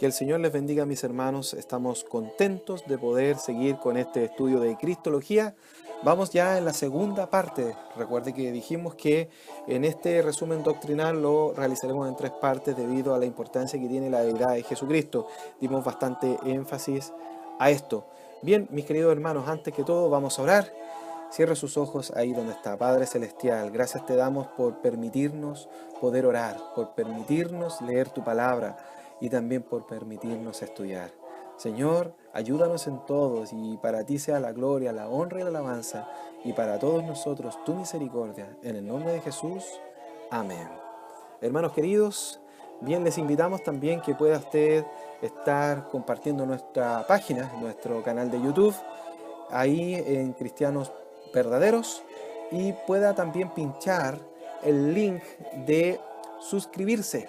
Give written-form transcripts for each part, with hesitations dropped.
Que el Señor les bendiga, mis hermanos. Estamos contentos de poder seguir con este estudio de Cristología. Vamos ya en la segunda parte. Recuerde que dijimos que en este resumen doctrinal lo realizaremos en 3 partes debido a la importancia que tiene la deidad de Jesucristo. Dimos bastante énfasis a esto. Bien, mis queridos hermanos, antes que todo vamos a orar. Cierre sus ojos ahí donde está. Padre Celestial, gracias te damos por permitirnos poder orar, por permitirnos leer tu palabra y también por permitirnos estudiar. Señor, ayúdanos en todos y para ti sea la gloria, la honra y la alabanza y para todos nosotros tu misericordia. En el nombre de Jesús, amén. Hermanos queridos, bien, les invitamos también que pueda usted estar compartiendo nuestra página, nuestro canal de YouTube, ahí en Cristianos Verdaderos, y pueda también pinchar el link de suscribirse.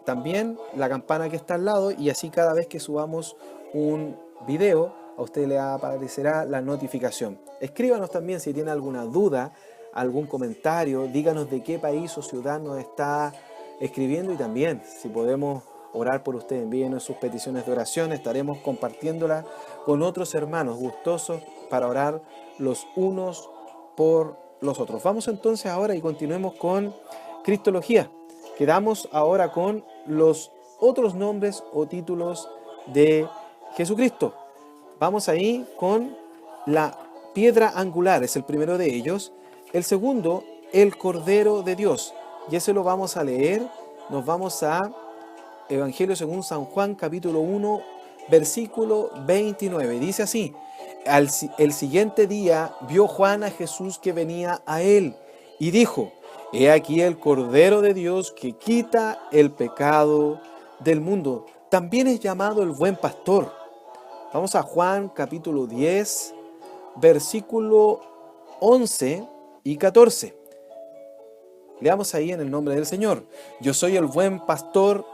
También la campana que está al lado, y así cada vez que subamos un video a usted le aparecerá la notificación. Escríbanos también si tiene alguna duda, algún comentario, díganos de qué país o ciudad nos está escribiendo y también si podemos orar por usted, envíenos sus peticiones de oración, estaremos compartiéndolas con otros hermanos gustosos para orar los unos por los otros. Vamos entonces ahora y continuemos con Cristología. Quedamos ahora con los otros nombres o títulos de Jesucristo. Vamos ahí con la piedra angular, es el primero de ellos. El segundo, el Cordero de Dios. Y ese lo vamos a leer. Nos vamos a Evangelio según San Juan, capítulo 1, versículo 29. Dice así: el siguiente día vio Juan a Jesús que venía a él y dijo: He aquí el Cordero de Dios que quita el pecado del mundo. También es llamado el Buen Pastor. Vamos a Juan capítulo 10, versículo 11 y 14. Leamos ahí en el nombre del Señor. Yo soy el buen pastor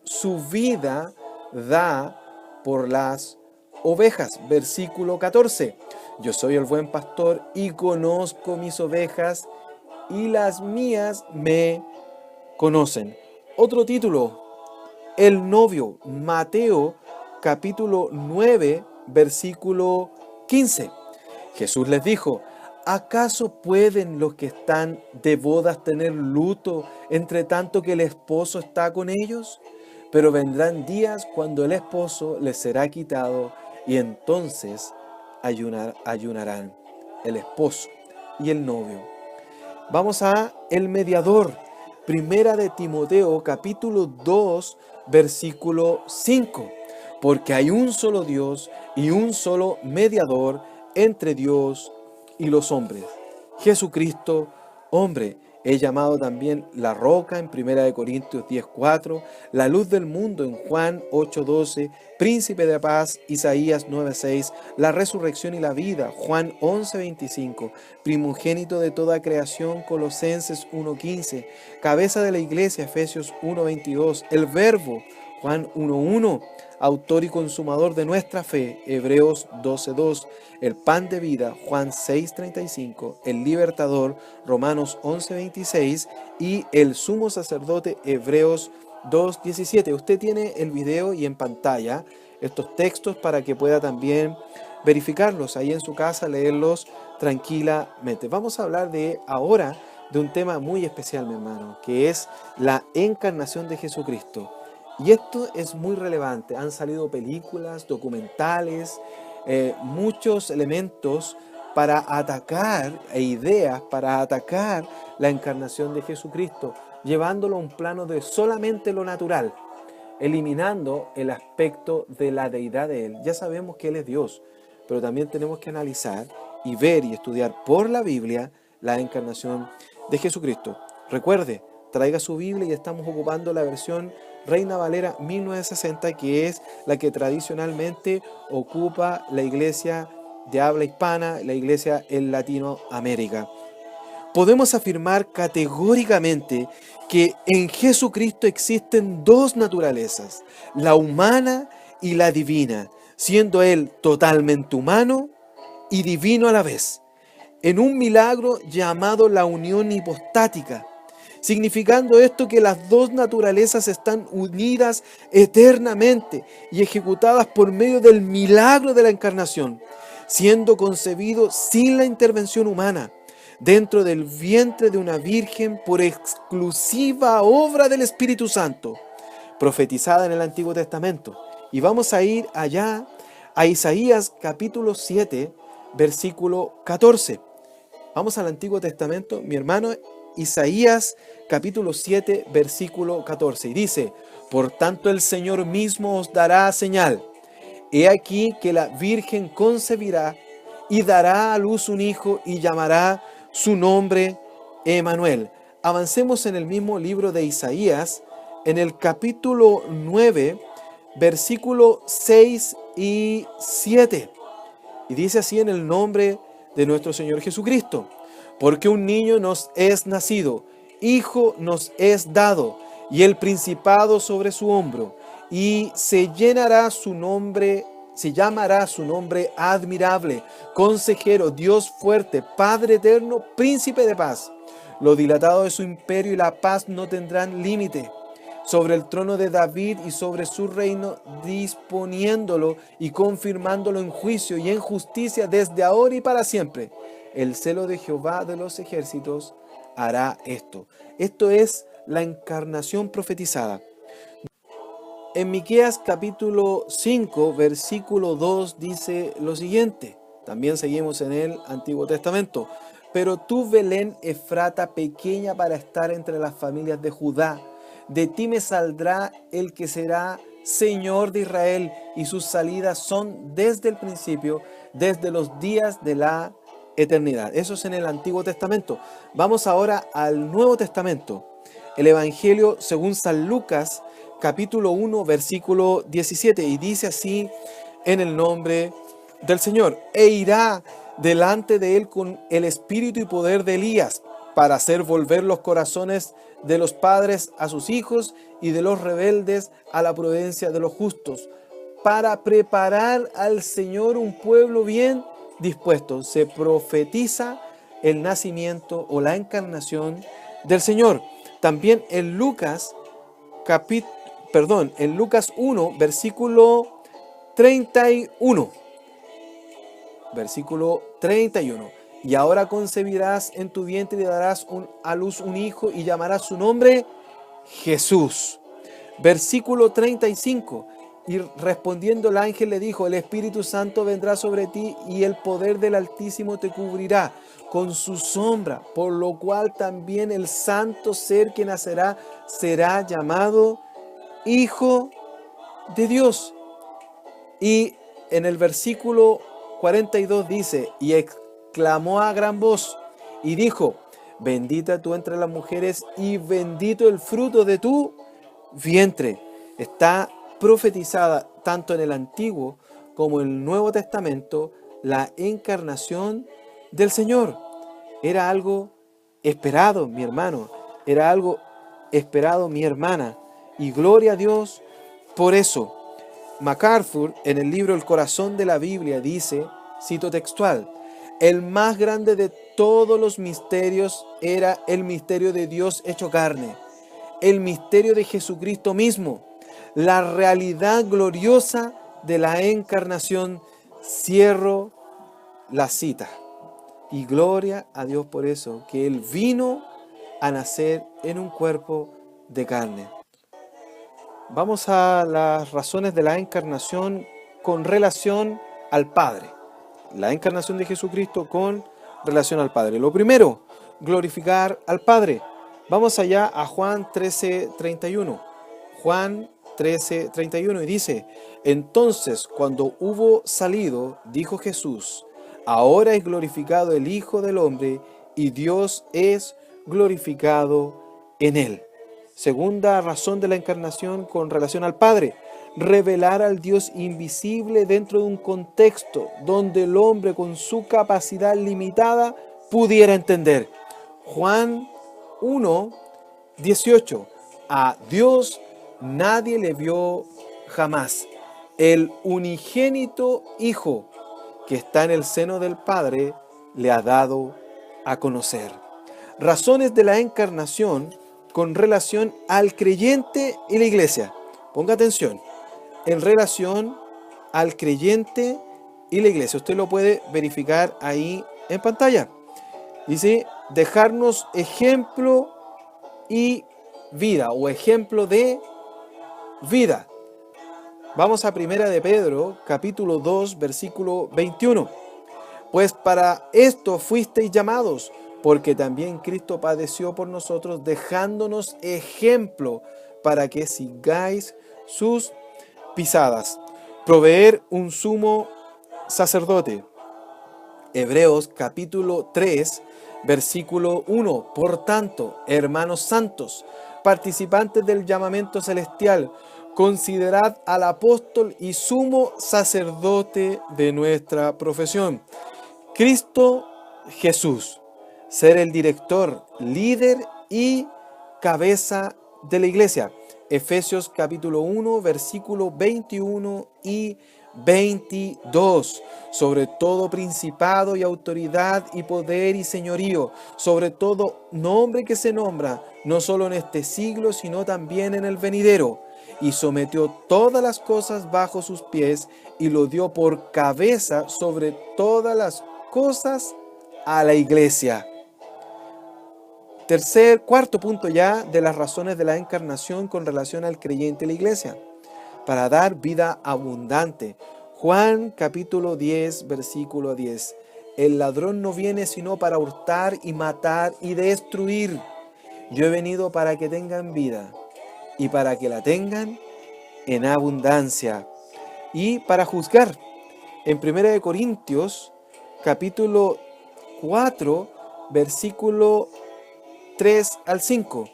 su vida da por las ovejas. Versículo 14. Yo soy el buen pastor y conozco mis ovejas y las mías me conocen. Otro título, el novio. Mateo capítulo 9, versículo 15. Jesús les dijo: ¿acaso pueden los que están de bodas tener luto entre tanto que el esposo está con ellos? Pero vendrán días cuando el esposo les será quitado y entonces ayunarán el esposo y el novio. Vamos a el mediador. Primera de Timoteo capítulo 2 versículo 5. Porque hay un solo Dios y un solo mediador entre Dios y los hombres, Jesucristo, hombre. Es llamado también la roca en 1 Corintios 10:4, la luz del mundo en Juan 8:12, príncipe de paz, Isaías 9:6, la resurrección y la vida, Juan 11:25, primogénito de toda creación, Colosenses 1:15, cabeza de la iglesia, Efesios 1:22, el verbo, Juan 1:1, autor y consumador de nuestra fe, Hebreos 12:2, el pan de vida, Juan 6:35, el libertador, Romanos 11:26 y el sumo sacerdote, Hebreos 2:17. Usted tiene el video y en pantalla estos textos para que pueda también verificarlos ahí en su casa, leerlos tranquilamente. Vamos a hablar ahora de un tema muy especial, mi hermano, que es la encarnación de Jesucristo. Y esto es muy relevante. Han salido películas, documentales, muchos elementos para atacar ideas para atacar la encarnación de Jesucristo, llevándolo a un plano de solamente lo natural, eliminando el aspecto de la deidad de Él. Ya sabemos que Él es Dios, pero también tenemos que analizar y ver y estudiar por la Biblia la encarnación de Jesucristo. Recuerde, traiga su Biblia y estamos ocupando la versión Reina Valera 1960, que es la que tradicionalmente ocupa la iglesia de habla hispana, la iglesia en Latinoamérica. Podemos afirmar categóricamente que en Jesucristo existen dos naturalezas, la humana y la divina, siendo Él totalmente humano y divino a la vez, en un milagro llamado la unión hipostática, significando esto que las dos naturalezas están unidas eternamente y ejecutadas por medio del milagro de la encarnación, siendo concebido sin la intervención humana, dentro del vientre de una virgen por exclusiva obra del Espíritu Santo, profetizada en el Antiguo Testamento. Y vamos a ir allá a Isaías capítulo 7, versículo 14. Vamos al Antiguo Testamento, mi hermano, Isaías capítulo 7, versículo 14. Y dice: por tanto el Señor mismo os dará señal. He aquí que la Virgen concebirá y dará a luz un hijo y llamará su nombre Emmanuel. Avancemos en el mismo libro de Isaías, en el capítulo 9, versículo 6 y 7. Y dice así en el nombre de nuestro Señor Jesucristo: porque un niño nos es nacido, hijo nos es dado, y el principado sobre su hombro, y se llamará su nombre admirable, consejero, Dios fuerte, Padre eterno, príncipe de paz. Lo dilatado de su imperio y la paz no tendrán límite sobre el trono de David y sobre su reino, disponiéndolo y confirmándolo en juicio y en justicia desde ahora y para siempre. El celo de Jehová de los ejércitos hará esto. Esto es la encarnación profetizada. En Miqueas capítulo 5, versículo 2 dice lo siguiente. También seguimos en el Antiguo Testamento. Pero tú, Belén Efrata, pequeña para estar entre las familias de Judá, de ti me saldrá el que será Señor de Israel, y sus salidas son desde el principio, desde los días de la eternidad. Eso es en el Antiguo Testamento. Vamos ahora al Nuevo Testamento. El Evangelio según San Lucas, capítulo 1, versículo 17. Y dice así en el nombre del Señor: e irá delante de él con el espíritu y poder de Elías, para hacer volver los corazones de los padres a sus hijos y de los rebeldes a la prudencia de los justos, para preparar al Señor un pueblo bien dispuesto. Se profetiza el nacimiento o la encarnación del Señor. También en Lucas, en Lucas 1, versículo 31. Versículo 31. Y ahora concebirás en tu vientre y darás a luz un hijo y llamarás su nombre Jesús. Versículo 35. Y respondiendo el ángel le dijo: el Espíritu Santo vendrá sobre ti y el poder del Altísimo te cubrirá con su sombra, por lo cual también el santo ser que nacerá será llamado Hijo de Dios. Y en el versículo 42 dice: y exclamó a gran voz y dijo: bendita tú entre las mujeres y bendito el fruto de tu vientre. Está profetizada tanto en el Antiguo como en el Nuevo Testamento la encarnación del Señor. Era algo esperado, mi hermano. Era algo esperado, mi hermana. Y gloria a Dios por eso. MacArthur, en el libro El corazón de la Biblia, dice, cito textual: el más grande de todos los misterios era el misterio de Dios hecho carne, el misterio de Jesucristo mismo, la realidad gloriosa de la encarnación. Cierro la cita. Y gloria a Dios por eso, que Él vino a nacer en un cuerpo de carne. Vamos a las razones de la encarnación con relación al Padre. La encarnación de Jesucristo con relación al Padre. Lo primero, glorificar al Padre. Vamos allá a Juan 13:31. Juan 13:31 y dice: entonces, cuando hubo salido, dijo Jesús: ahora es glorificado el Hijo del Hombre y Dios es glorificado en él. Segunda razón de la encarnación con relación al Padre: revelar al Dios invisible dentro de un contexto donde el hombre con su capacidad limitada pudiera entender. Juan 1:18. A Dios nadie le vio jamás. El unigénito Hijo que está en el seno del Padre le ha dado a conocer. Razones de la encarnación con relación al creyente y la iglesia. Ponga atención, en relación al creyente y la iglesia. Usted lo puede verificar ahí en pantalla. Dice, dejarnos ejemplo y vida, o ejemplo de vida. Vamos a Primera de Pedro, capítulo 2, versículo 21. Pues para esto fuisteis llamados, porque también Cristo padeció por nosotros, dejándonos ejemplo para que sigáis sus pisadas. Proveer un sumo sacerdote. Hebreos capítulo 3, versículo 1. Por tanto, hermanos santos, participantes del llamamiento celestial, considerad al apóstol y sumo sacerdote de nuestra profesión, Cristo Jesús, ser el director, líder y cabeza de la iglesia. Efesios capítulo 1, versículo 21 y 22. Sobre todo principado y autoridad y poder y señorío, sobre todo nombre que se nombra, no solo en este siglo, sino también en el venidero. Y sometió todas las cosas bajo sus pies y lo dio por cabeza sobre todas las cosas a la iglesia. Cuarto punto ya de las razones de la encarnación con relación al creyente y la iglesia. Para dar vida abundante. Juan capítulo 10, versículo 10. El ladrón no viene sino para hurtar y matar y destruir. Yo he venido para que tengan vida y para que la tengan en abundancia. Y para juzgar. En 1 Corintios capítulo 4, versículo 3 al 5.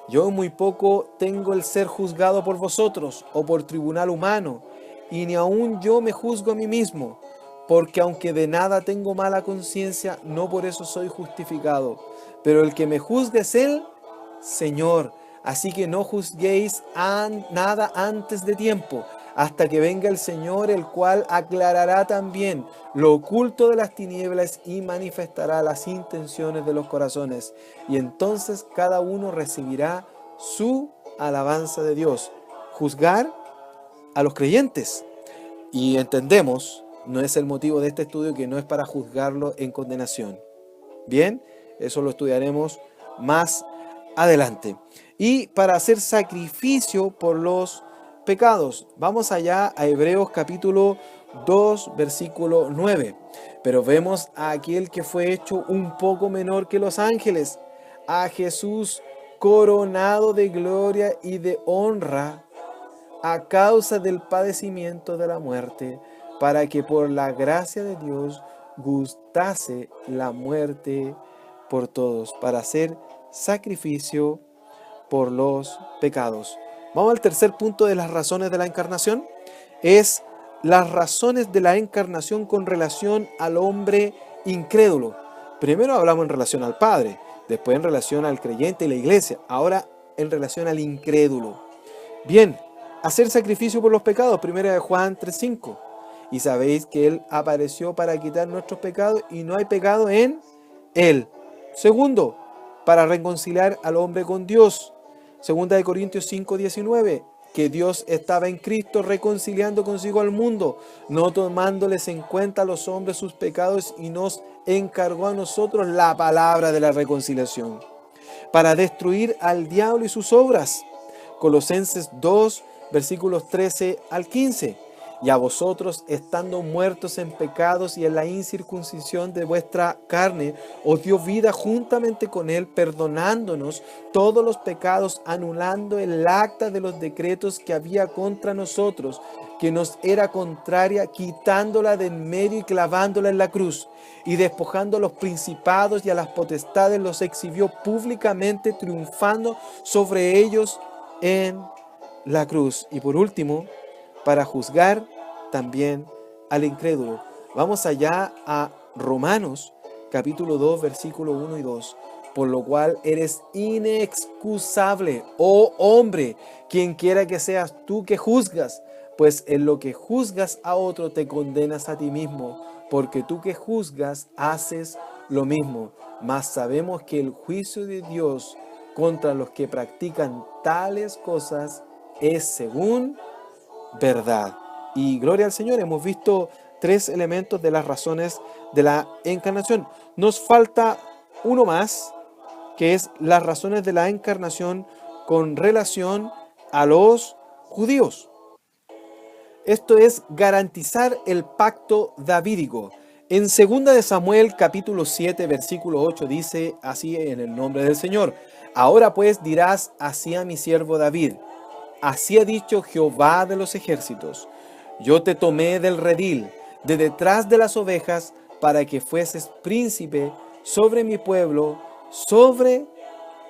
Yo muy poco tengo el ser juzgado por vosotros o por tribunal humano, y ni aun yo me juzgo a mí mismo, porque aunque de nada tengo mala conciencia, no por eso soy justificado. Pero el que me juzga es el Señor. Así que no juzguéis nada antes de tiempo, hasta que venga el Señor, el cual aclarará también lo oculto de las tinieblas y manifestará las intenciones de los corazones. Y entonces cada uno recibirá su alabanza de Dios. Juzgar a los creyentes. Y entendemos, no es el motivo de este estudio, que no es para juzgarlo en condenación. Bien, eso lo estudiaremos más adelante. Y para hacer sacrificio por los pecados. Vamos allá a Hebreos capítulo 2, versículo 9. Pero vemos a aquel que fue hecho un poco menor que los ángeles, a Jesús coronado de gloria y de honra a causa del padecimiento de la muerte, para que por la gracia de Dios gustase la muerte por todos, para hacer sacrificio por los pecados. Vamos al tercer punto de las razones de la encarnación. Es las razones de la encarnación con relación al hombre incrédulo. Primero hablamos en relación al Padre, después en relación al creyente y la iglesia, ahora en relación al incrédulo. Bien, hacer sacrificio por los pecados, 1 Juan 3:5. Y sabéis que Él apareció para quitar nuestros pecados y no hay pecado en Él. Segundo, para reconciliar al hombre con Dios. 2 Corintios 5:19, que Dios estaba en Cristo reconciliando consigo al mundo, no tomándoles en cuenta a los hombres sus pecados, y nos encargó a nosotros la palabra de la reconciliación, para destruir al diablo y sus obras. Colosenses 2, versículos 13 al 15. Y a vosotros, estando muertos en pecados y en la incircuncisión de vuestra carne, os dio vida juntamente con Él, perdonándonos todos los pecados, anulando el acta de los decretos que había contra nosotros, que nos era contraria, quitándola de en medio y clavándola en la cruz. Y despojando a los principados y a las potestades, los exhibió públicamente, triunfando sobre ellos en la cruz. Y por último, para juzgar también al incrédulo. Vamos allá a Romanos capítulo 2, versículo 1 y 2. Por lo cual eres inexcusable, oh hombre, quien quiera que seas tú que juzgas, pues en lo que juzgas a otro te condenas a ti mismo, porque tú que juzgas haces lo mismo. Mas sabemos que el juicio de Dios contra los que practican tales cosas es según verdad. Y gloria al Señor, hemos visto 3 elementos de las razones de la encarnación. Nos falta uno más, que es las razones de la encarnación con relación a los judíos. Esto es garantizar el pacto davídico. En 2 de Samuel capítulo 7 versículo 8 dice así en el nombre del Señor: ahora pues dirás así a mi siervo David: así ha dicho Jehová de los ejércitos, yo te tomé del redil, de detrás de las ovejas, para que fueses príncipe sobre mi pueblo, sobre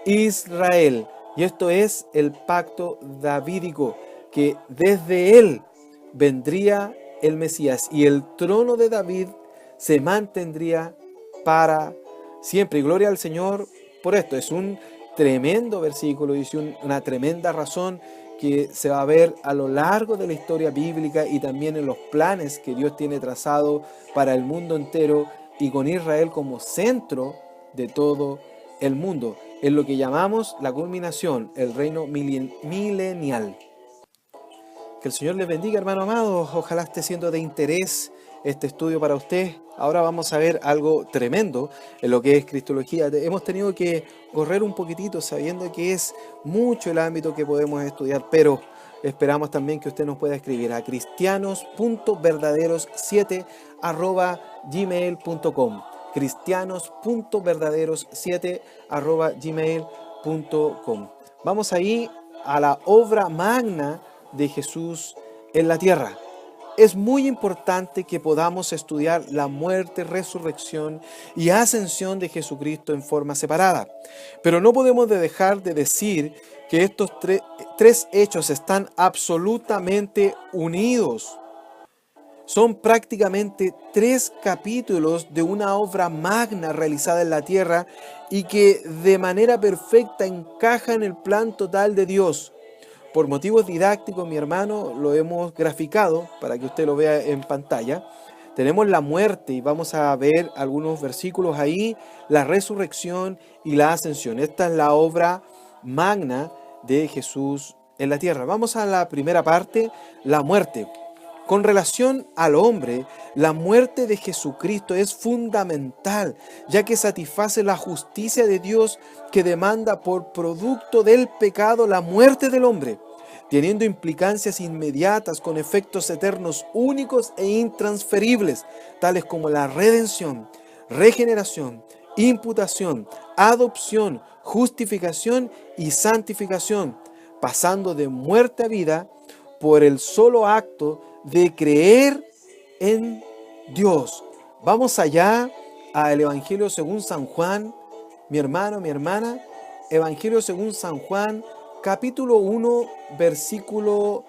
Israel. Y esto es el pacto davídico, que desde él vendría el Mesías y el trono de David se mantendría para siempre. Y gloria al Señor por esto. Es un tremendo versículo y una tremenda razón que se va a ver a lo largo de la historia bíblica y también en los planes que Dios tiene trazado para el mundo entero y con Israel como centro de todo el mundo, en lo que llamamos la culminación, el reino milenial. Que el Señor les bendiga, hermano amado. Ojalá esté siendo de interés este estudio para usted. Ahora vamos a ver algo tremendo en lo que es cristología. Hemos tenido que correr un poquitito sabiendo que es mucho el ámbito que podemos estudiar, pero esperamos también que usted nos pueda escribir a cristianos.verdaderos7@gmail.com cristianos.verdaderos7@gmail.com. Vamos ahí a la obra magna de Jesús en la tierra. Es muy importante que podamos estudiar la muerte, resurrección y ascensión de Jesucristo en forma separada. Pero no podemos dejar de decir que estos tres hechos están absolutamente unidos. Son prácticamente 3 capítulos de una obra magna realizada en la tierra y que de manera perfecta encaja en el plan total de Dios. Por motivos didácticos, mi hermano, lo hemos graficado para que usted lo vea en pantalla. Tenemos la muerte y vamos a ver algunos versículos ahí, la resurrección y la ascensión. Esta es la obra magna de Jesús en la tierra. Vamos a la primera parte, la muerte. Con relación al hombre, la muerte de Jesucristo es fundamental, ya que satisface la justicia de Dios que demanda por producto del pecado la muerte del hombre, teniendo implicancias inmediatas con efectos eternos únicos e intransferibles, tales como la redención, regeneración, imputación, adopción, justificación y santificación, pasando de muerte a vida por el solo acto de creer en Dios. Vamos allá al Evangelio según San Juan, mi hermano, mi hermana. Evangelio según San Juan, capítulo 1, versículo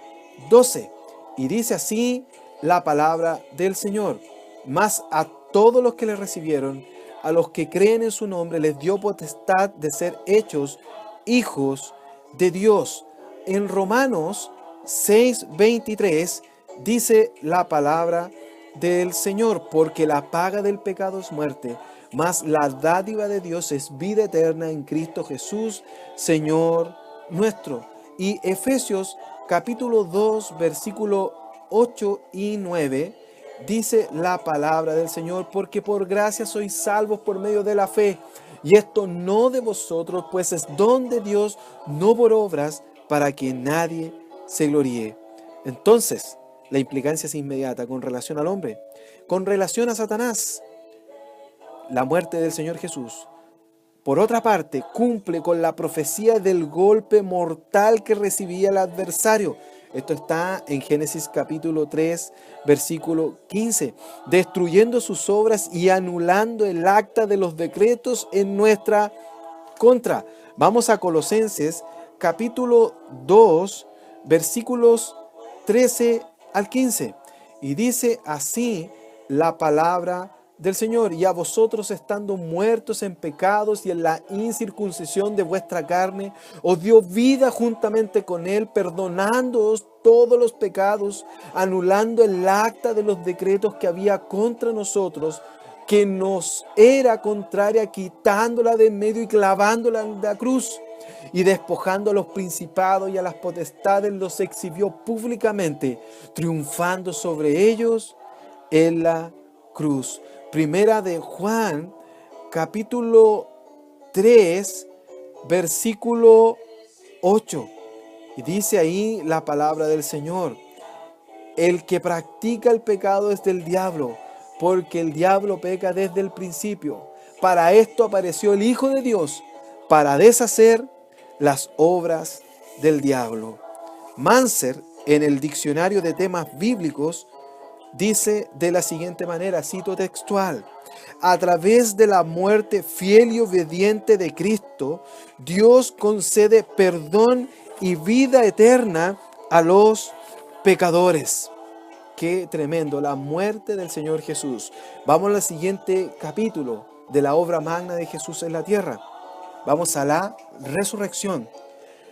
12. Y dice así la palabra del Señor: mas a todos los que le recibieron, a los que creen en su nombre, les dio potestad de ser hechos hijos de Dios. En Romanos 6:23 dice la palabra del Señor: porque la paga del pecado es muerte, mas la dádiva de Dios es vida eterna en Cristo Jesús, Señor nuestro. Y Efesios capítulo 2, versículo 8 y 9 dice la palabra del Señor: porque por gracia sois salvos por medio de la fe, y esto no de vosotros, pues es don de Dios, no por obras, para que nadie se gloríe. Entonces, la implicancia es inmediata con relación al hombre. Con relación a Satanás, la muerte del Señor Jesús, por otra parte, cumple con la profecía del golpe mortal que recibía el adversario. Esto está en Génesis capítulo 3, versículo 15. Destruyendo sus obras y anulando el acta de los decretos en nuestra contra. Vamos a Colosenses capítulo 2, versículos 13 al 15. Y dice así la palabra del Señor: y a vosotros, estando muertos en pecados y en la incircuncisión de vuestra carne, os dio vida juntamente con él, perdonándoos todos los pecados, anulando el acta de los decretos que había contra nosotros, que nos era contraria, quitándola de en medio y clavándola en la cruz. y despojando a los principados y a las potestades los exhibió públicamente, triunfando sobre ellos en la cruz. Primera de Juan, capítulo 3, versículo 8. Y dice ahí la palabra del Señor: el que practica el pecado es del diablo, porque el diablo peca desde el principio. Para esto apareció el Hijo de Dios, para deshacer las obras del diablo. Manser, en el diccionario de temas bíblicos, dice de la siguiente manera, cito textual: a través de la muerte fiel y obediente de Cristo, Dios concede perdón y vida eterna a los pecadores. Qué tremendo, la muerte del Señor Jesús. Vamos al siguiente capítulo de la obra magna de Jesús en la tierra. Vamos a la resurrección.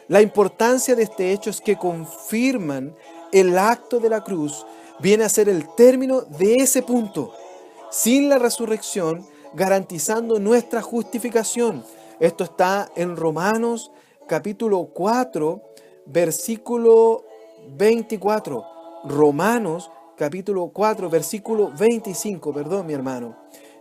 La importancia de este hecho es que confirman el acto de la cruz, viene a ser el término de ese punto. Sin la resurrección, garantizando nuestra justificación. Esto está en Romanos capítulo 4, versículo 24. Romanos capítulo 4, versículo 25, perdón, mi hermano.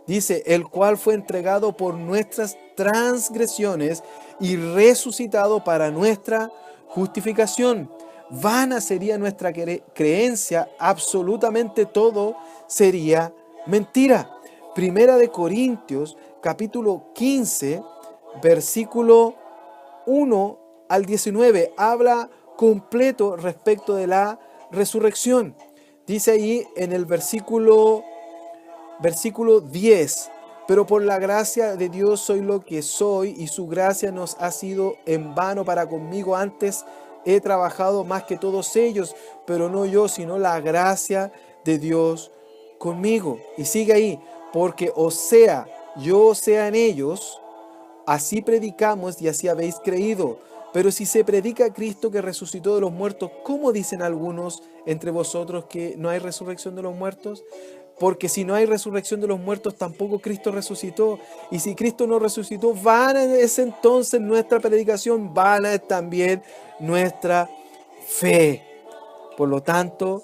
Dice: el cual fue entregado por nuestras transgresiones y resucitado para nuestra justificación. Vana sería nuestra creencia, absolutamente todo sería mentira. Primera de Corintios, capítulo 15, versículo 1 al 19, habla completo respecto de la resurrección. Dice ahí en el versículo 10, pero por la gracia de Dios soy lo que soy, y su gracia nos ha sido en vano para conmigo. Antes he trabajado más que todos ellos, pero no yo, sino la gracia de Dios conmigo. Y sigue ahí: porque o sea yo o sea en ellos, así predicamos y así habéis creído. Pero si se predica a Cristo que resucitó de los muertos, ¿cómo dicen algunos entre vosotros que no hay resurrección de los muertos? Porque si no hay resurrección de los muertos, tampoco Cristo resucitó. Y si Cristo no resucitó, vana es entonces nuestra predicación, vana es también nuestra fe. Por lo tanto,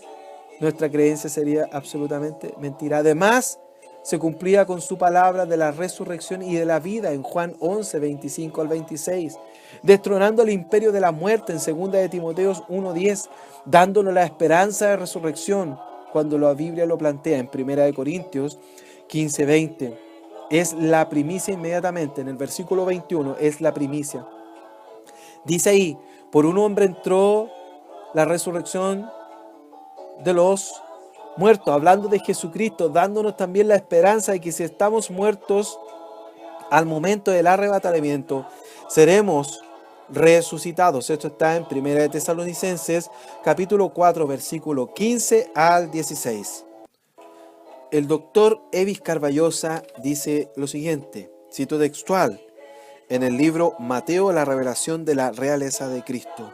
nuestra creencia sería absolutamente mentira. Además, se cumplía con su palabra de la resurrección y de la vida en Juan 11, 25 al 26, destronando el imperio de la muerte en 2 de Timoteo 1:10, dándonos la esperanza de resurrección cuando la Biblia lo plantea en 1 de Corintios 15:20. Es la primicia inmediatamente, en el versículo 21 es la primicia. Dice ahí: por un hombre entró la resurrección de los muertos, hablando de Jesucristo, dándonos también la esperanza de que si estamos muertos al momento del arrebatamiento, seremos resucitados. Esto está en 1 de Tesalonicenses, capítulo 4, versículo 15 al 16. El doctor Evis Carballosa dice lo siguiente, cito textual, en el libro Mateo, la revelación de la realeza de Cristo: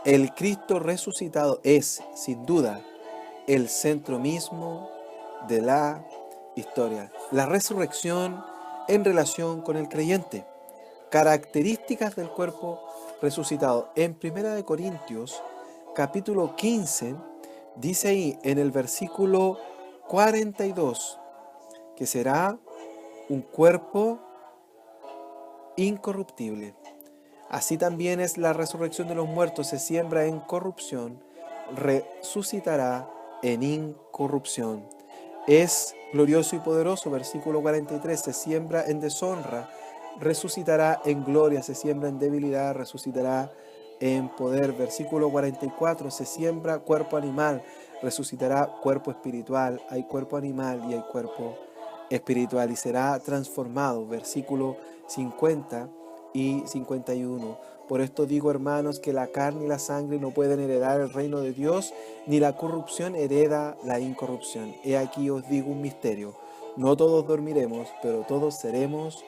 el Cristo resucitado es, sin duda, el centro mismo de la historia. La resurrección en relación con el creyente. Características del cuerpo resucitado. En 1 de Corintios, capítulo 15, dice ahí en el versículo 42, que será un cuerpo incorruptible. Así también es la resurrección de los muertos: se siembra en corrupción, resucitará en incorrupción. Es glorioso y poderoso, versículo 43, se siembra en deshonra, resucitará en gloria, se siembra en debilidad, resucitará en poder. Versículo 44, se siembra cuerpo animal, resucitará cuerpo espiritual. Hay cuerpo animal y hay cuerpo espiritual y será transformado. Versículo 50 y 51. Por esto digo, hermanos, que la carne y la sangre no pueden heredar el reino de Dios, ni la corrupción hereda la incorrupción. He aquí os digo un misterio: no todos dormiremos, pero todos seremos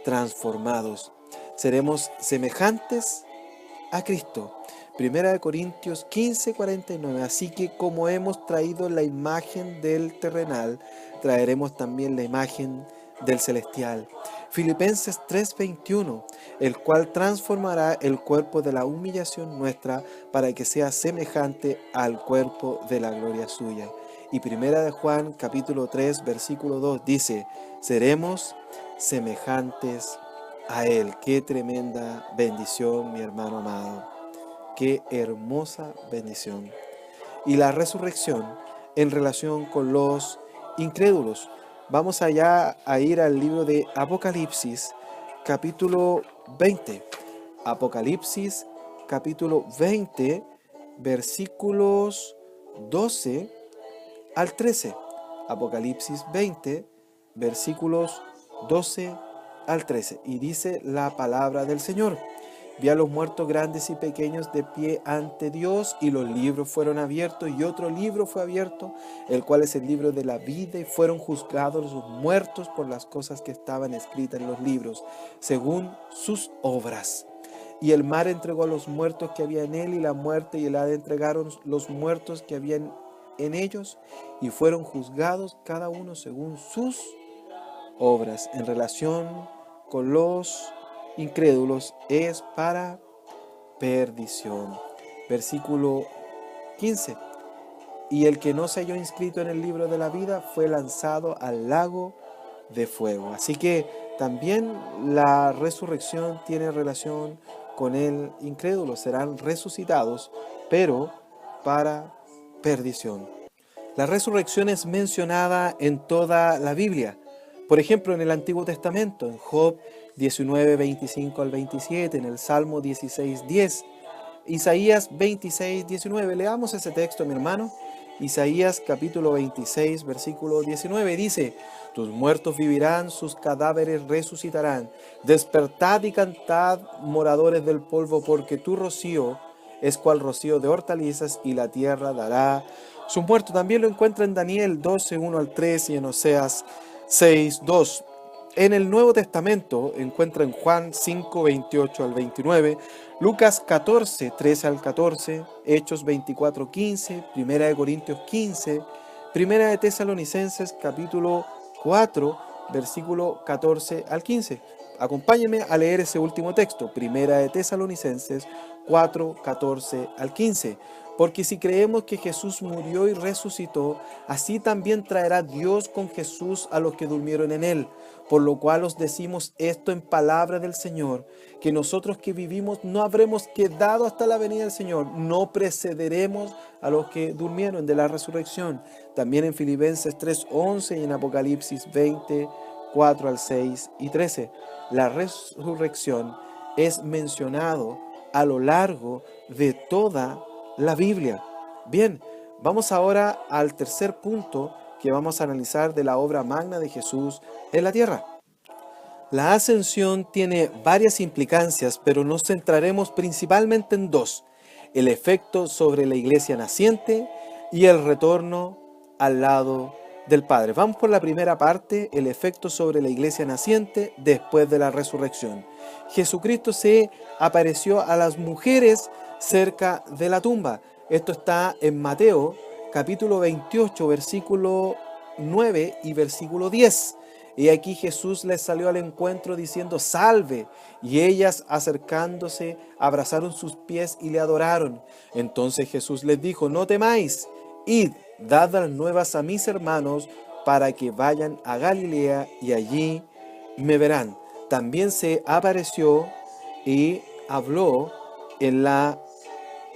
transformados. Seremos semejantes a Cristo. 1 Corintios 15, 49. Así que como hemos traído la imagen del terrenal, traeremos también la imagen del celestial. Filipenses 3:21, el cual transformará el cuerpo de la humillación nuestra para que sea semejante al cuerpo de la gloria suya. Y primera de Juan capítulo 3 versículo 2 dice, seremos semejantes a Él. Qué tremenda bendición, mi hermano amado. Qué hermosa bendición. Y la resurrección en relación con los incrédulos. Vamos allá a ir al libro de Apocalipsis, capítulo 20. Apocalipsis, capítulo 20, versículos 12 al 13. Apocalipsis 20, versículos 12 al 13. Y dice la palabra del Señor. Vi a los muertos grandes y pequeños de pie ante Dios, y los libros fueron abiertos, y otro libro fue abierto, el cual es el libro de la vida, y fueron juzgados los muertos por las cosas que estaban escritas en los libros, según sus obras. Y el mar entregó a los muertos que había en él, y la muerte y el Hades entregaron los muertos que habían en ellos, y fueron juzgados cada uno según sus obras. En relación con los incrédulos es para perdición. Versículo 15. Y el que no se halló inscrito en el libro de la vida fue lanzado al lago de fuego. Así que también la resurrección tiene relación con el incrédulo. Serán resucitados, pero para perdición. La resurrección es mencionada en toda la Biblia. Por ejemplo, en el Antiguo Testamento, en Job 19, 25 al 27, en el Salmo 16, 10, Isaías 26, 19. Leamos ese texto, mi hermano. Isaías capítulo 26, versículo 19 dice, tus muertos vivirán, sus cadáveres resucitarán. Despertad y cantad, moradores del polvo, porque tu rocío es cual rocío de hortalizas, y la tierra dará sus muertos. También lo encuentra en Daniel 12, 1 al 3 y en Oseas 6, 2. En el Nuevo Testamento encuentra en Juan 5, 28 al 29, Lucas 14, 13 al 14, Hechos 24, 15, Primera de Corintios 15, Primera de Tesalonicenses capítulo 4, versículo 14 al 15. Acompáñenme a leer ese último texto, Primera de Tesalonicenses 4, 14 al 15. Porque si creemos que Jesús murió y resucitó, así también traerá Dios con Jesús a los que durmieron en él. Por lo cual os decimos esto en palabra del Señor, que nosotros que vivimos no habremos quedado hasta la venida del Señor, no precederemos a los que durmieron de la resurrección. También en Filipenses 3:11 y en Apocalipsis 20, 4 al 6 y 13. La resurrección es mencionado a lo largo de toda la Biblia. Bien, vamos ahora al tercer punto que vamos a analizar de la obra magna de Jesús en la tierra. La ascensión tiene varias implicancias, pero nos centraremos principalmente en dos: el efecto sobre la iglesia naciente y el retorno al lado del Padre. Vamos por la primera parte, el efecto sobre la iglesia naciente después de la resurrección. Jesucristo se apareció a las mujeres cerca de la tumba. Esto está en Mateo capítulo 28, versículo 9 y versículo 10. Y aquí Jesús les salió al encuentro diciendo, salve. Y ellas, acercándose, abrazaron sus pies y le adoraron. Entonces Jesús les dijo, no temáis, id, dad las nuevas a mis hermanos para que vayan a Galilea y allí me verán. También se apareció y habló en la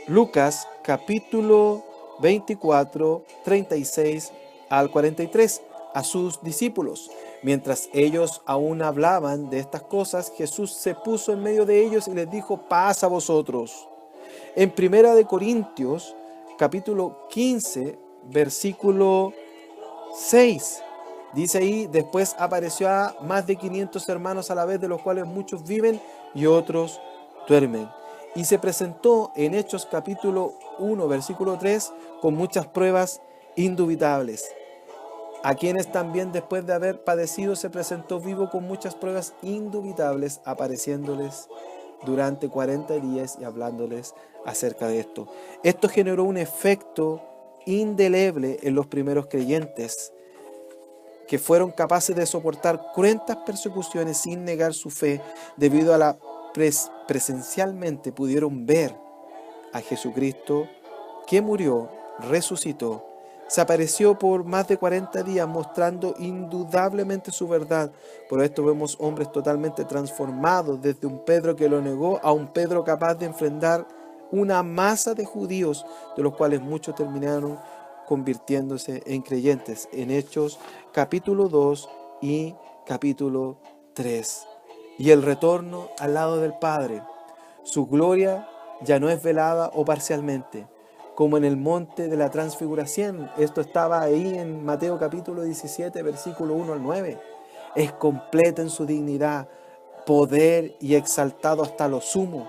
Lucas capítulo 24, 36 al 43 a sus discípulos. Mientras ellos aún hablaban de estas cosas, Jesús se puso en medio de ellos y les dijo, paz a vosotros. En Primera de Corintios capítulo 15, versículo 6, dice ahí, después apareció a más de 500 hermanos a la vez, de los cuales muchos viven y otros duermen. Y se presentó en Hechos capítulo 1, versículo 3, con muchas pruebas indubitables, a quienes también después de haber padecido se presentó vivo con muchas pruebas indubitables, apareciéndoles durante 40 días y hablándoles acerca de esto. Esto generó un efecto indeleble en los primeros creyentes. que fueron capaces de soportar cruentas persecuciones sin negar su fe, debido a la presencialmente pudieron ver a Jesucristo que murió, resucitó, se apareció por más de 40 días mostrando indudablemente su verdad. Por esto vemos hombres totalmente transformados, desde un Pedro que lo negó a un Pedro capaz de enfrentar una masa de judíos, de los cuales muchos terminaron convirtiéndose en creyentes, en Hechos capítulo 2 y capítulo 3. Y el retorno al lado del Padre. Su gloria ya no es velada o parcialmente, como en el monte de la transfiguración. Esto estaba ahí en Mateo capítulo 17, versículo 1 al 9. Es completa en su dignidad, poder y exaltado hasta lo sumo.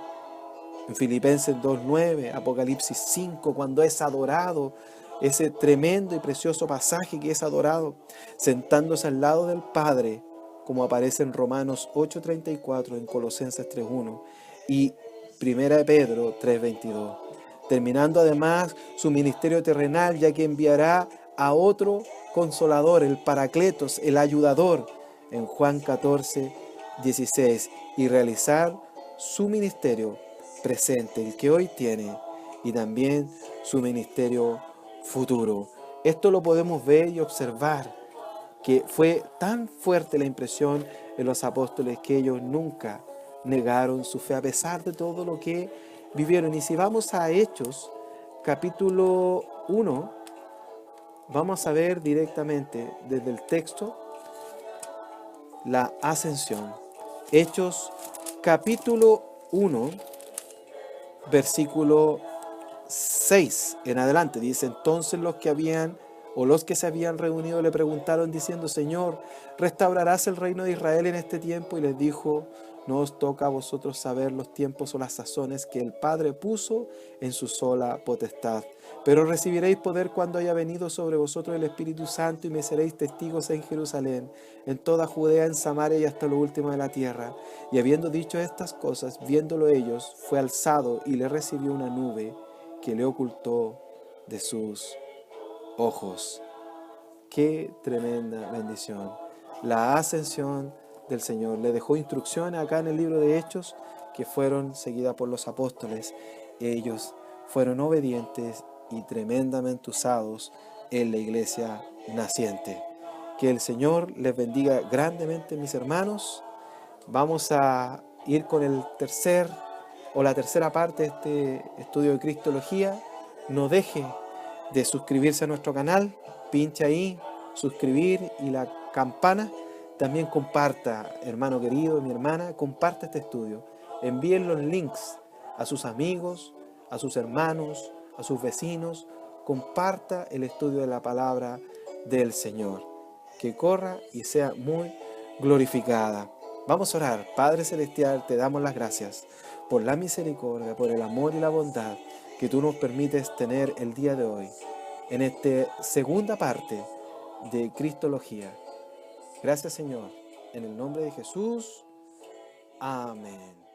En Filipenses 2:9, Apocalipsis 5, cuando es adorado, ese tremendo y precioso pasaje que es adorado, sentándose al lado del Padre, como aparece en Romanos 8:34, en Colosenses 3:1 y Primera de Pedro 3:22. Terminando además su ministerio terrenal, ya que enviará a otro consolador, el Paracletos, el ayudador, en Juan 14:16, y realizar su ministerio presente, el que hoy tiene, y también su ministerio futuro. Esto lo podemos ver y observar, que fue tan fuerte la impresión en los apóstoles que ellos nunca negaron su fe a pesar de todo lo que vivieron. Y si vamos a Hechos capítulo 1, vamos a ver directamente desde el texto la ascensión. Hechos capítulo 1, versículo 6 en adelante, dice: entonces los que se habían reunido le preguntaron diciendo: Señor, ¿restaurarás el reino de Israel en este tiempo? Y les dijo: no os toca a vosotros saber los tiempos o las sazones que el Padre puso en su sola potestad. Pero recibiréis poder cuando haya venido sobre vosotros el Espíritu Santo, y me seréis testigos en Jerusalén, en toda Judea, en Samaria y hasta lo último de la tierra. Y habiendo dicho estas cosas, viéndolo ellos, fue alzado y le recibió una nube que le ocultó de sus ojos. Qué tremenda bendición. La ascensión del Señor. Le dejó instrucciones acá en el libro de Hechos que fueron seguidas por los apóstoles. Ellos fueron obedientes y tremendamente usados en la iglesia naciente. Que el Señor les bendiga grandemente, mis hermanos. Vamos a ir con la tercera parte de este estudio de Cristología. No deje de suscribirse a nuestro canal, pincha ahí, suscribir y la campana. También comparta, hermano querido, mi hermana, comparta este estudio. Envíen los links a sus amigos, a sus hermanos, a sus vecinos. Comparta el estudio de la palabra del Señor. Que corra y sea muy glorificada. Vamos a orar. Padre Celestial, te damos las gracias por la misericordia, por el amor y la bondad que tú nos permites tener el día de hoy, en esta segunda parte de Cristología. Gracias, Señor, en el nombre de Jesús. Amén.